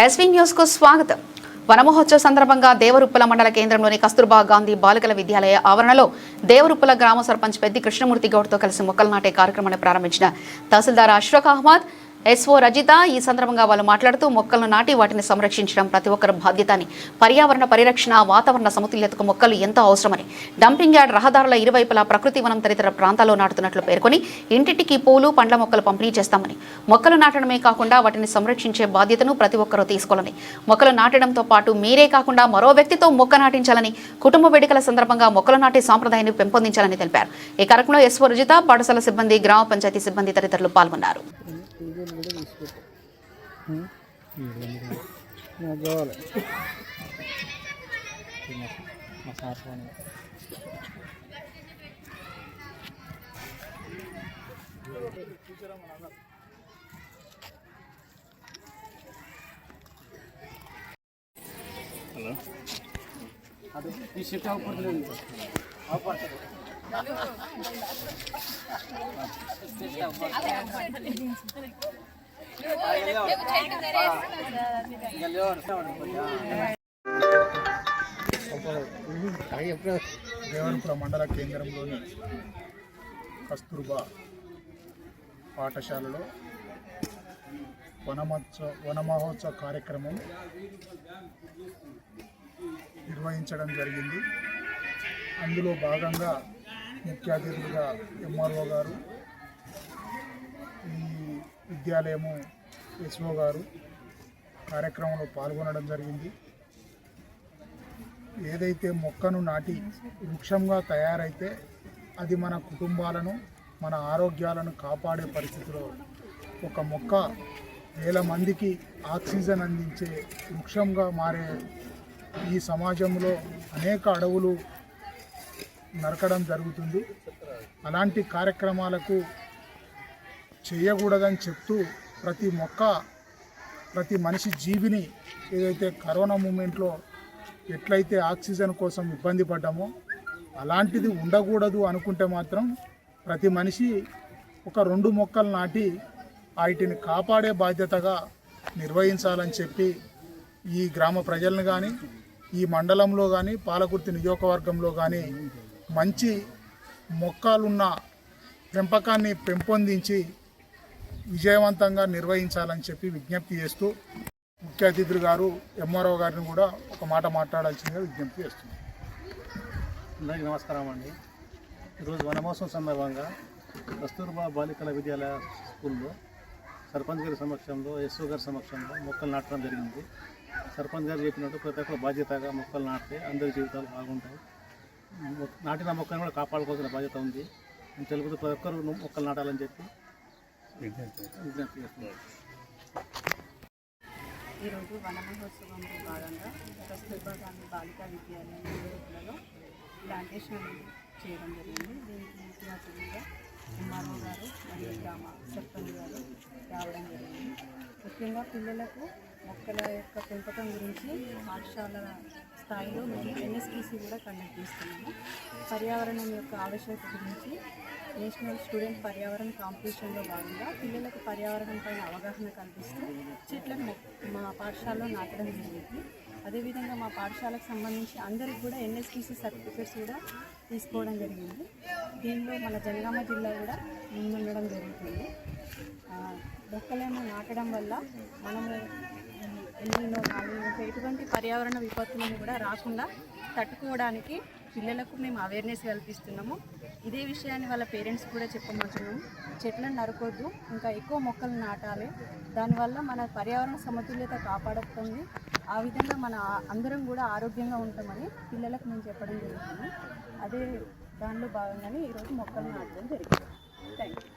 SV news కు స్వాగతం. వనమహోత్సవ సందర్భంగా దేవరుప్పల మండల కేంద్రంలోని కస్తూర్బా గాంధీ బాలికల విద్యాలయ ఆవరణలో దేవరుప్పల గ్రామ సర్పంచ్ పెద్ది కృష్ణమూర్తి గౌడ్తో కలిసి మొక్కలు నాటే కార్యక్రమాన్ని ప్రారంభించిన తహసీల్దార్ అష్రఫ్ అహ్మద్, ఎస్ఓ రజిత ఈ సందర్భంగా వాళ్ళు మాట్లాడుతూ మొక్కలను నాటి వాటిని సంరక్షించడం ప్రతి ఒక్కరి బాధ్యత అని, పర్యావరణ పరిరక్షణ, వాతావరణ సమతుల్యతకు మొక్కలు ఎంతో అవసరమని, డంపింగ్ యార్డ్, రహదారుల ఇరువైపులా ప్రకృతి వనం తదితర ప్రాంతాల్లో నాటుతున్నట్లు పేర్కొని ఇంటింటికి పూలు, పండ్ల మొక్కలు పంపిణీ చేస్తామని, మొక్కలు నాటడమే కాకుండా వాటిని సంరక్షించే బాధ్యతను ప్రతి ఒక్కరూ తీసుకోవాలని, మొక్కలు నాటడంతో పాటు మీరే కాకుండా మరో వ్యక్తితో మొక్క నాటించాలని, కుటుంబ వేడుకల సందర్భంగా మొక్కలు నాటే సాంప్రదాయాన్ని పెంపొందించాలని తెలిపారు. ఈ కార్యక్రమంలో ఎస్ఓ రజిత, పాఠశాల సిబ్బంది, గ్రామ పంచాయతీ సిబ్బంది తదితరులు పాల్గొన్నారు. దేవరుప్పల మండల కేంద్రంలోని కస్తూర్బా పాఠశాలలో వనమహోత్సవ కార్యక్రమం నిర్వహించడం జరిగింది. అందులో భాగంగా ముఖ్య అతిథులుగా ఎంఆర్ఓ గారు, ఈ విద్యాలయము ఎస్ఓ గారు కార్యక్రమంలో పాల్గొనడం జరిగింది. ఏదైతే మొక్కను నాటి వృక్షంగా తయారైతే అది మన కుటుంబాలను, మన ఆరోగ్యాలను కాపాడే పరిస్థితిలో ఒక మొక్క వేల మందికి ఆక్సిజన్ అందించే వృక్షంగా మారే ఈ సమాజంలో అనేక అడవులు నరకడం జరుగుతుంది. అలాంటి కార్యక్రమాలకు చేయకూడదని చెప్తూ ప్రతి మొక్క, ప్రతి మనిషి జీవిని ఏదైతే కరోనా మూమెంట్లో ఎట్లయితే ఆక్సిజన్ కోసం ఇబ్బంది పడ్డామో అలాంటిది ఉండకూడదు అనుకుంటే మాత్రం ప్రతి మనిషి ఒక 2 మొక్కలు నాటి వాటిని కాపాడే బాధ్యతగా నిర్వహించాలని చెప్పి ఈ గ్రామ ప్రజలను కానీ, ఈ మండలంలో కానీ, పాలకుర్తి నియోజకవర్గంలో కానీ మంచి మొక్కలున్న పెంపకాన్ని పెంపొందించి విజయవంతంగా నిర్వహించాలని చెప్పి విజ్ఞప్తి చేస్తూ ముఖ్య అతిథులు గారు ఎంఆర్ఓ గారిని కూడా ఒక మాట మాట్లాడాల్సిందిగా విజ్ఞప్తి చేస్తున్నారు. అందరికీ నమస్కారం అండి. ఈరోజు వనమహోత్సవం సందర్భంగా కస్తూర్బా బాలికల విద్యాలయ స్కూల్లో సర్పంచ్ గారి సమక్షంలో, ఎస్ఓ గారి సమక్షంలో మొక్కలు నాటడం జరిగింది. సర్పంచ్ గారు చెప్పినట్టు ప్రతి ఒక్కరు బాధ్యతగా మొక్కలు నాటితే అందరి జీవితాలు బాగుంటాయి. నాటిన మొక్కలను కూడా కాపాడుకోవాల్సిన బాధ్యత ఉంది అని తెలుపుతూ ప్రతి ఒక్కరు మొక్కలు నాటాలని చెప్పి విజ్ఞప్తి చేస్తున్నారు. ఈరోజు వనమహోత్సవంలో భాగంగా కస్తూర్బా గాంధీ బాలికా విద్యాలయంలో ప్లాంటేషన్ చేయడం జరిగింది. దీనికి ముఖ్య అతిథిగా ఎంఆర్ఓ గారు మరియు గ్రామ సర్పంచ్ గారు రావడం జరిగింది. ముఖ్యంగా పిల్లలకు మొక్కల యొక్క పెంపకం గురించి పాఠశాల స్థాయిలో మేము ఎన్ఎస్పిసి కూడా కండక్ట్ చేస్తున్నాము. పర్యావరణం యొక్క ఆవశ్యకత గురించి నేషనల్ స్టూడెంట్ పర్యావరణ కాంపిటీషన్లో భాగంగా పిల్లలకు పర్యావరణం పైన అవగాహన కల్పిస్తూ చెట్లను మా పాఠశాలలో నాటడం జరిగింది. అదేవిధంగా మా పాఠశాలకు సంబంధించి అందరికి కూడా ఎన్ఎస్పిసి సర్టిఫికేట్స్ కూడా తీసుకోవడం జరిగింది. దీనిలో మన జనగామ జిల్లా కూడా ముందుండడం జరుగుతుంది. మొక్కలను నాటడం వల్ల మనము ఎన్నో కానీ ఎటువంటి పర్యావరణ విపత్తులను కూడా రాకుండా తట్టుకోవడానికి పిల్లలకు మేము అవేర్నెస్ కల్పిస్తున్నాము. ఇదే విషయాన్ని వాళ్ళ పేరెంట్స్ కూడా చెప్పమంటున్నాము. చెట్లను నరకొద్దు, ఇంకా ఎక్కువ మొక్కలు నాటాలి. దానివల్ల మన పర్యావరణ సమతుల్యత కాపాడుతుంది. ఆ విధంగా మన అందరం కూడా ఆరోగ్యంగా ఉంటామని పిల్లలకు మేము చెప్పడం జరుగుతుంది. అదే దానిలో భాగంగానే ఈరోజు మొక్కలు నాటడం జరిగింది. Thank you.